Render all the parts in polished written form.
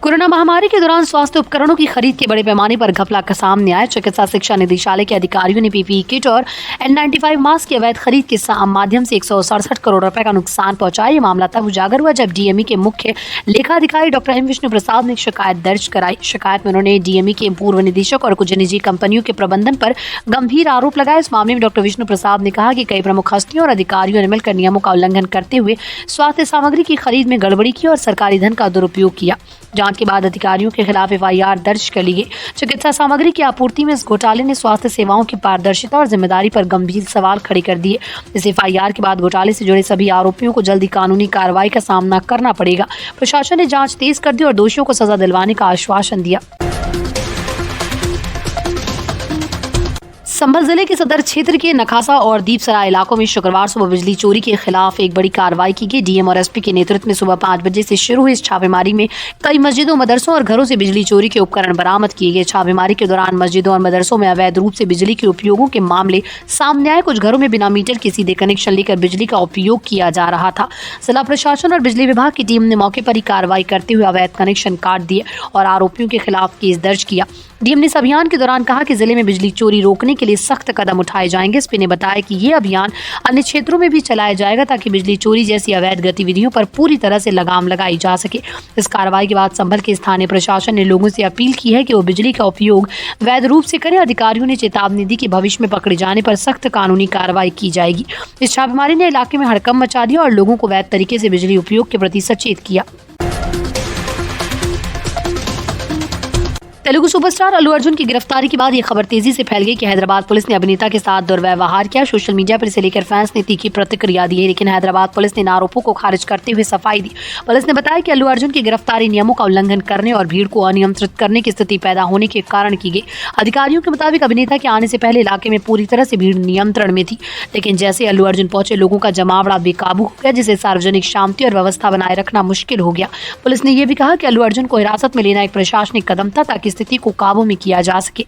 Corona महामारी के दौरान स्वास्थ्य उपकरणों की खरीद के बड़े पैमाने पर घपला का सामने आया। चिकित्सा शिक्षा निदेशालय के अधिकारियों ने पीपीई किट और N95 मास्क की अवैध खरीद के माध्यम से 167 करोड़ रुपए का नुकसान पहुंचाया। ये मामला तब उजागर हुआ जब डीएमई के मुख्य लेखा अधिकारी डॉक्टर एम विष्णु प्रसाद ने शिकायत दर्ज कराई। शिकायत में उन्होंने डीएमई के पूर्व निदेशक और कुछ निजी कंपनियों के प्रबंधन पर गंभीर आरोप लगाए। इस मामले में डॉक्टर विष्णु प्रसाद ने कहा कि कई प्रमुख हस्तियों और अधिकारियों ने मिलकर नियमों का उल्लंघन करते हुए स्वास्थ्य सामग्री की खरीद में गड़बड़ी की और सरकारी धन का दुरुपयोग किया। जांच के बाद अधिकारियों के खिलाफ एफआईआर दर्ज कर ली गई। चिकित्सा सामग्री की आपूर्ति में इस घोटाले ने स्वास्थ्य सेवाओं की पारदर्शिता और जिम्मेदारी पर गंभीर सवाल खड़े कर दिए। इस एफआईआर के बाद घोटाले से जुड़े सभी आरोपियों को जल्दी कानूनी कार्रवाई का सामना करना पड़ेगा। प्रशासन ने जांच तेज कर दी और दोषियों को सजा दिलवाने का आश्वासन दिया। संभल जिले के सदर क्षेत्र के नखासा और दीपसराय इलाकों में शुक्रवार सुबह बिजली चोरी के खिलाफ एक बड़ी कार्रवाई की गई। डीएम और एसपी के नेतृत्व में सुबह 5 बजे से शुरू हुई इस छापेमारी में कई मस्जिदों, मदरसों और घरों से बिजली चोरी के उपकरण बरामद किए गए। छापेमारी के दौरान मस्जिदों और मदरसों में अवैध रूप से बिजली के उपयोगों के मामले सामने आए। कुछ घरों में बिना मीटर के सीधे कनेक्शन लेकर बिजली का उपयोग किया जा रहा था। जिला प्रशासन और बिजली विभाग की टीम ने मौके पर ही कार्रवाई करते हुए अवैध कनेक्शन काट दिए और आरोपियों के खिलाफ केस दर्ज किया। डीएम ने इस अभियान के दौरान कहा कि जिले में बिजली चोरी रोकने के लिए सख्त कदम उठाए जाएंगे। एसपी ने बताया कि ये अभियान अन्य क्षेत्रों में भी चलाया जाएगा ताकि बिजली चोरी जैसी अवैध गतिविधियों पर पूरी तरह से लगाम लगाई जा सके। इस कार्रवाई के बाद संभल के स्थानीय प्रशासन ने लोगों से अपील की है कि वो बिजली का उपयोग वैध रूप से करें। अधिकारियों ने चेतावनी दी कि भविष्य में पकड़े जाने पर सख्त कानूनी कार्रवाई की जाएगी। इस छापेमारी ने इलाके में हड़कंप मचा दिया और लोगों को वैध तरीके से बिजली उपयोग के प्रति सचेत किया। तेलुगु सुपरस्टार अल्लू अर्जुन की गिरफ्तारी के बाद ये खबर तेजी से फैल गई कि हैदराबाद पुलिस ने अभिनेता के साथ दुर्व्यवहार किया। सोशल मीडिया पर इसे लेकर फैंस ने तीखी प्रतिक्रिया दी है, लेकिन हैदराबाद पुलिस ने इन आरोपों को खारिज करते हुए सफाई दी। पुलिस ने बताया कि अल्लू अर्जुन की गिरफ्तारी नियमों का उल्लंघन करने और भीड़ को अनियंत्रित करने की स्थिति पैदा होने के कारण की गई। अधिकारियों के मुताबिक अभिनेता के आने से पहले इलाके में पूरी तरह से भीड़ नियंत्रण में थी, लेकिन जैसे अल्लू अर्जुन पहुंचे लोगों का जमावड़ा बेकाबू हो गया, जिससे सार्वजनिक शांति और व्यवस्था बनाए रखना मुश्किल हो गया। पुलिस ने यह भी कहा कि अल्लू अर्जुन को हिरासत में लेना एक प्रशासनिक कदम था ताकि स्थिति को काबू में किया जा सके।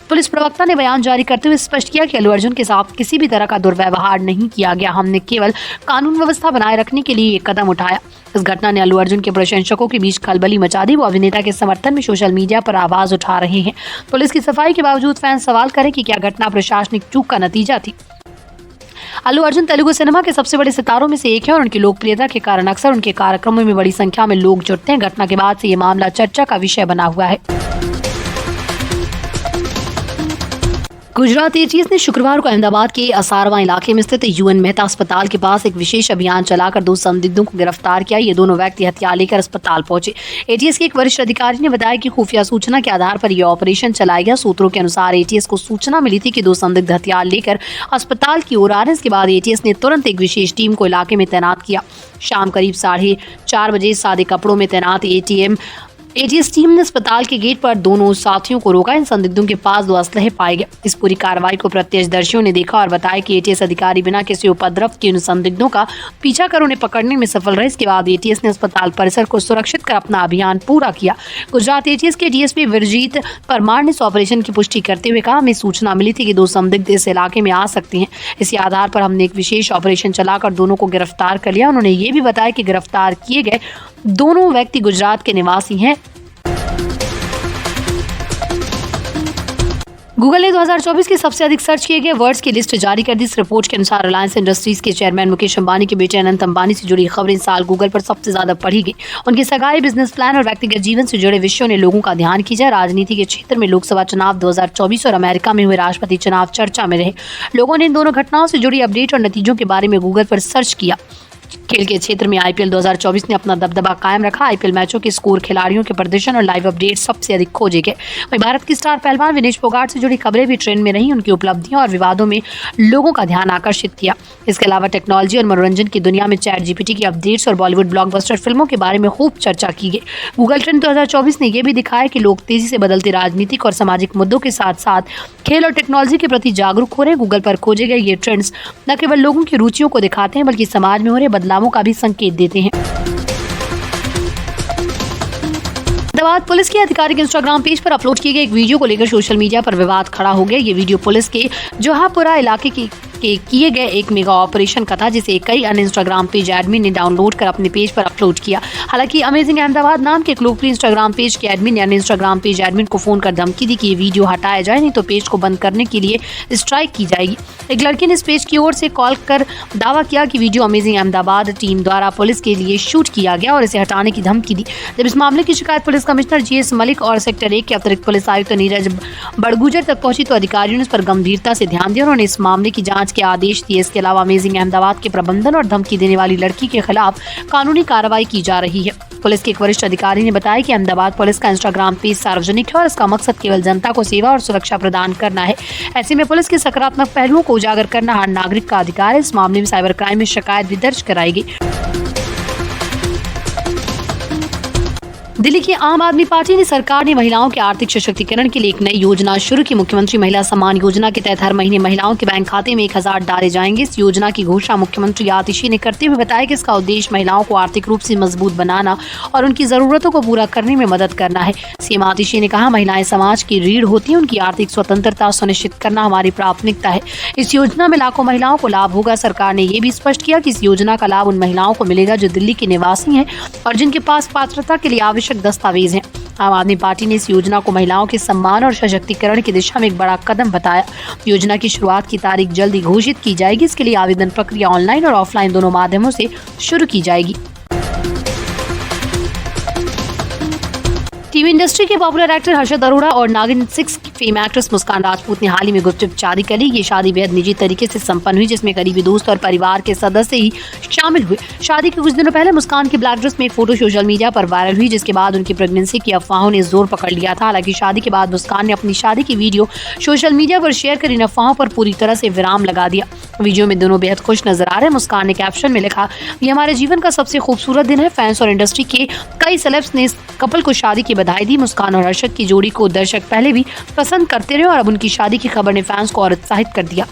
पुलिस प्रवक्ता ने बयान जारी करते हुए स्पष्ट किया कि अल्लू अर्जुन के साथ किसी भी तरह का दुर्व्यवहार नहीं किया गया। हमने केवल कानून व्यवस्था बनाए रखने के लिए ये कदम उठाया। इस घटना ने अल्लू अर्जुन के प्रशंसकों के बीच खलबली मचा दी। वो अभिनेता के समर्थन में सोशल मीडिया पर आवाज उठा रहे हैं। पुलिस की सफाई के बावजूद फैंस सवाल करें कि क्या घटना प्रशासनिक चूक का नतीजा थी। अल्लू अर्जुन तेलुगु सिनेमा के सबसे बड़े सितारों में से एक है और उनकी लोकप्रियता के कारण अक्सर उनके कार्यक्रमों में बड़ी संख्या में लोग जुटते हैं। घटना के बाद से ये मामला चर्चा का विषय बना हुआ है। गुजरात एटीएस ने शुक्रवार को अहमदाबाद के असारवा इलाके में स्थित यूएन मेहता अस्पताल के पास एक विशेष अभियान चलाकर 2 संदिग्धों को गिरफ्तार किया। ये दोनों व्यक्ति हथियार लेकर अस्पताल पहुंचे। एटीएस के एक वरिष्ठ अधिकारी ने बताया कि खुफिया सूचना के आधार पर यह ऑपरेशन चलाया गया। सूत्रों के अनुसार एटीएस को सूचना मिली थी कि 2 संदिग्ध हथियार लेकर अस्पताल की ओर आ रहे हैं। इसके बाद एटीएस ने तुरंत एक विशेष टीम को इलाके में तैनात किया। शाम करीब 4:30 बजे सादे कपड़ों में तैनात एटीएस टीम ने अस्पताल के गेट पर दोनों साथियों को रोका। इन संदिग्धों के पास 2 असलहे पाए गए। इस पूरी कार्रवाई को प्रत्यक्षदर्शियों ने देखा और बताया कि एटीएस अधिकारी बिना किसी उपद्रव के उन संदिग्धों का पीछा कर उन्हें पकड़ने में सफल रहे। इसके बाद एटीएस ने अस्पताल परिसर को सुरक्षित कर अपना अभियान पूरा किया। गुजरात एटीएस के डीएसपी विरजीत परमार ने इस ऑपरेशन की पुष्टि करते हुए कहा, हमें सूचना मिली थी कि 2 संदिग्ध इस इलाके में आ सकते हैं। इसी आधार पर हमने एक विशेष ऑपरेशन चलाकर दोनों को गिरफ्तार कर लिया। उन्होंने ये भी बताया कि गिरफ्तार किए गए दोनों व्यक्ति गुजरात के निवासी हैं। गूगल ने 2024 के सबसे अधिक सर्च किए गए वर्ड्स की लिस्ट जारी कर दी। इस रिपोर्ट के अनुसार रिलायंस इंडस्ट्रीज के चेयरमैन मुकेश अंबानी के बेटे अनंत अंबानी से जुड़ी खबरें इस साल गूगल पर सबसे ज्यादा पढ़ी गई। उनकी सगाई, बिजनेस प्लान और व्यक्तिगत जीवन से जुड़े विषयों ने लोगों का ध्यान खींचा। राजनीति के क्षेत्र में लोकसभा चुनाव 2024 और अमेरिका में हुए राष्ट्रपति चुनाव चर्चा में रहे। लोगों ने इन दोनों घटनाओं से जुड़ी अपडेट और नतीजों के बारे में गूगल पर सर्च किया। खेल के क्षेत्र में आईपीएल 2024 ने अपना दबदबा कायम रखा। आईपीएल मैचों के स्कोर, खिलाड़ियों के प्रदर्शन और लाइव अपडेट सबसे अधिक खोजे गए। वहीं भारत की स्टार पहलवान विनेश फोगाट से जुड़ी खबरें भी ट्रेंड में रही। उनकी उपलब्धियों और विवादों में लोगों का ध्यान आकर्षित किया। इसके अलावा टेक्नोलॉजी और मनोरंजन की दुनिया में चैट जीपीटी की अपडेट्स और बॉलीवुड ब्लॉकबस्टर फिल्मों के बारे में खूब चर्चा की गई। गूगल ट्रेंड 2024 ने यह भी दिखाया कि लोग तेजी से बदलते राजनीतिक और सामाजिक मुद्दों के साथ साथ खेल और टेक्नोलॉजी के प्रति जागरूक हो रहे हैं। गूगल पर खोजे गए ये ट्रेंड्स न केवल लोगों की रुचियों को दिखाते हैं बल्कि समाज में हो रहे बदलावों का भी संकेत देते हैं। अहमदाबाद पुलिस के आधिकारिक इंस्टाग्राम पेज पर अपलोड किए गए एक वीडियो को लेकर सोशल मीडिया पर विवाद खड़ा हो गया। ये वीडियो पुलिस के जोहापुरा इलाके की के किए गए एक मेगा ऑपरेशन का था, जिसे कई अन्य इंस्टाग्राम पेज एडमिन ने डाउनलोड कर अपने पेज पर अपलोड किया। हालांकि अमेजिंग अहमदाबाद नाम के एक लोकप्रिय इंस्टाग्राम पेज के एडमिन ने इंस्टाग्राम पेज एडमिन को फोन कर धमकी दी कि ये वीडियो हटाया जाए, नहीं तो पेज को बंद करने के लिए स्ट्राइक की जाएगी। एक लड़की ने इस पेज की ओर से कॉल कर दावा किया कि वीडियो अमेजिंग अहमदाबाद टीम द्वारा पुलिस के लिए शूट किया गया और इसे हटाने की धमकी दी। जब इस मामले की शिकायत पुलिस कमिश्नर GS मलिक और सेक्टर 1 के अतिरिक्त पुलिस आयुक्त नीरज बड़गुजर तक पहुंची तो अधिकारियों ने इस पर गंभीरता से ध्यान दिया। उन्होंने इस मामले की जांच के आदेश दिए। इसके अलावा अमेजिंग अहमदाबाद के प्रबंधन और धमकी देने वाली लड़की के खिलाफ कानूनी कार्रवाई की जा रही है। पुलिस के एक वरिष्ठ अधिकारी ने बताया कि अहमदाबाद पुलिस का इंस्टाग्राम पेज सार्वजनिक है और इसका मकसद केवल जनता को सेवा और सुरक्षा प्रदान करना है। ऐसे में पुलिस के सकारात्मक पहलुओं को उजागर करना हर नागरिक का अधिकार है। इस मामले में साइबर क्राइम में शिकायत भी दर्ज कराई गई। दिल्ली की आम आदमी पार्टी ने सरकार ने महिलाओं के आर्थिक सशक्तिकरण के लिए एक नई योजना शुरू की। मुख्यमंत्री महिला सम्मान योजना के तहत हर महीने महिलाओं के बैंक खाते में 1000 डाले जाएंगे। इस योजना की घोषणा मुख्यमंत्री आतिशी ने करते हुए बताया कि इसका उद्देश्य महिलाओं को आर्थिक रूप से मजबूत बनाना और उनकी जरूरतों को पूरा करने में मदद करना है। सीएम आतिशी ने कहा, महिलाएं समाज की रीढ़ होती है, उनकी आर्थिक स्वतंत्रता सुनिश्चित करना हमारी प्राथमिकता है। इस योजना में लाखों महिलाओं को लाभ होगा। सरकार ने ये भी स्पष्ट किया कि इस योजना का लाभ उन महिलाओं को मिलेगा जो दिल्ली के निवासी हैं और जिनके पास पात्रता के लिए आवश्यक दस्तावेज हैं। आम आदमी पार्टी ने इस योजना को महिलाओं के सम्मान और सशक्तिकरण की दिशा में एक बड़ा कदम बताया। योजना की शुरुआत की तारीख जल्दी घोषित की जाएगी। इसके लिए आवेदन प्रक्रिया ऑनलाइन और ऑफलाइन दोनों माध्यमों से शुरू की जाएगी। टीवी इंडस्ट्री के पॉपुलर एक्टर हर्षद अरोड़ा और नागिन 6 की फेम एक्ट्रेस मुस्कान राजपूत ने हाल ही में गुपचुप शादी कर ली। ये शादी बेहद निजी तरीके से संपन्न हुई, जिसमें करीबी दोस्त और परिवार के सदस्य ही शामिल हुए। शादी के कुछ दिनों पहले मुस्कान की ब्लैक ड्रेस में एक फोटो सोशल मीडिया पर वायरल हुई, जिसके बाद उनकी प्रेगनेंसी की अफवाहों ने जोर पकड़ लिया था। हालांकि शादी के बाद मुस्कान ने अपनी शादी की वीडियो सोशल मीडिया पर शेयर कर इन अफवाहों पर पूरी तरह से विराम लगा दिया। वीडियो में दोनों बेहद खुश नजर आ रहे हैं। मुस्कान ने कैप्शन में लिखा, ये हमारे जीवन का सबसे खूबसूरत दिन है। फैंस और इंडस्ट्री के कई सेलेब्स ने इस कपल को शादी की बधाई दी। मुस्कान और हर्षद की जोड़ी को दर्शक पहले भी पसंद करते रहे और अब उनकी शादी की खबर ने फैंस को और उत्साहित कर दिया।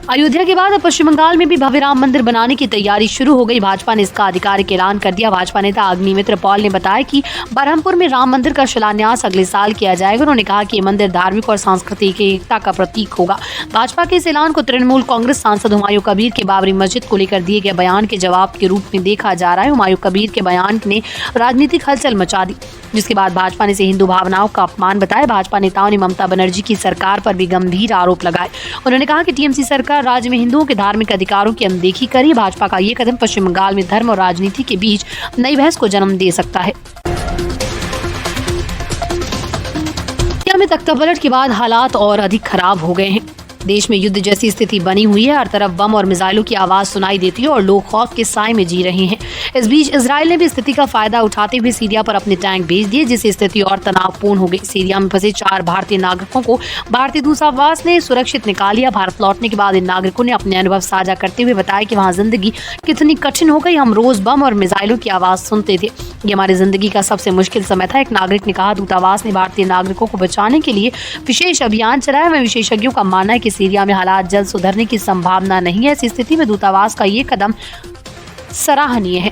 अयोध्या के बाद अब पश्चिम बंगाल में भी भव्य राम मंदिर बनाने की तैयारी शुरू हो गई। भाजपा ने इसका आधिकारिक ऐलान कर दिया। भाजपा नेता अग्निमित्र पॉल ने बताया कि बरहमपुर में राम मंदिर का शिलान्यास अगले साल किया जाएगा। उन्होंने कहा कि ये मंदिर धार्मिक और सांस्कृतिक एकता का प्रतीक होगा। भाजपा के इस ऐलान को तृणमूल कांग्रेस सांसद हुमायूं कबीर के बाबरी मस्जिद को लेकर दिए गए बयान के जवाब के रूप में देखा जा रहा है। हुमायूं कबीर के बयान ने राजनीतिक हलचल मचा दी, जिसके बाद भाजपा ने इसे हिंदू भावनाओं का अपमान बताया। भाजपा नेताओं ने ममता बनर्जी की सरकार पर भी गंभीर आरोप लगाए। उन्होंने कहा कि टीएमसी सरकार राज्य में हिंदुओं के धार्मिक अधिकारों की अनदेखी करी। भाजपा का ये कदम पश्चिम बंगाल में धर्म और राजनीति के बीच नई बहस को जन्म दे सकता है। इंडिया में तख्तापलट के बाद हालात और अधिक खराब हो गए हैं। देश में युद्ध जैसी स्थिति बनी हुई है। हर तरफ बम और मिसाइलों की आवाज सुनाई देती है और लोग खौफ के साए में जी रहे हैं। इस बीच इजराइल ने भी स्थिति का फायदा उठाते हुए सीरिया पर अपने टैंक भेज दिए, जिससे स्थिति और तनावपूर्ण हो गई। सीरिया में फंसे 4 भारतीय नागरिकों को भारतीय दूतावास ने सुरक्षित निकाल लिया। भारत लौटने के बाद इन नागरिकों ने अपने अनुभव साझा करते हुए बताया कि वहाँ जिंदगी कितनी कठिन हो गई। हम रोज बम और मिसाइलों की आवाज सुनते थे, ये हमारी जिंदगी का सबसे मुश्किल समय था। एक नागरिक ने कहा, दूतावास ने भारतीय नागरिकों को बचाने के लिए विशेष अभियान चलाया। वह विशेषज्ञों का मानना है कि सीरिया में हालात जल्द सुधरने की संभावना नहीं है। ऐसी स्थिति में दूतावास का ये कदम सराहनीय है।